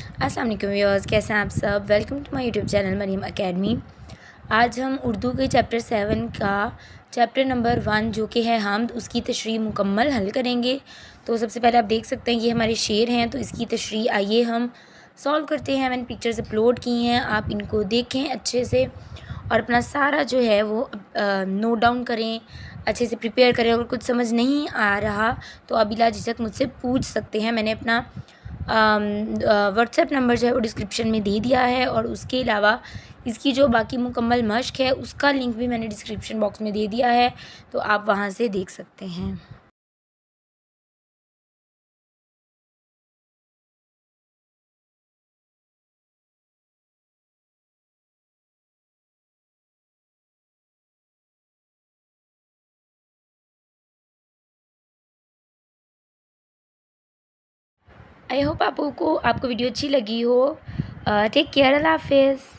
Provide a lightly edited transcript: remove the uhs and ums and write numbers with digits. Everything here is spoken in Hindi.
अस्सलाम वालेकुम व्यूअर्स, कैसे हैं आप सब। Welcome to my YouTube channel Mariam academy. आज हम उर्दू के चैप्टर 7 का चैप्टर नंबर 1 जो कि है हाम्द, उसकी तशरीह मुकम्मल हल करेंगे। तो सबसे पहले आप देख सकते हैं ये हमारे शेर हैं, तो इसकी तशरीह आइए हम सॉल्व करते हैं। मैंने पिक्चर्स अपलोड की हैं, आप इनको देखें अच्छे से और अपना सारा जो है वो नोट डाउन करें, अच्छे से प्रिपेयर करें। अगर कुछ समझ नहीं आ रहा तो आप बिला झिझक मुझसे पूछ सकते हैं। मैंने अपना व्हाट्सएप नंबर जो है वो डिस्क्रिप्शन में दे दिया है, और उसके अलावा इसकी जो बाकी मुकम्मल मश्क है उसका लिंक भी मैंने डिस्क्रिप्शन बॉक्स में दे दिया है, तो आप वहाँ से देख सकते हैं। आई होप आपको वीडियो अच्छी लगी हो। टेक केयर, अल्लाह हाफिज़।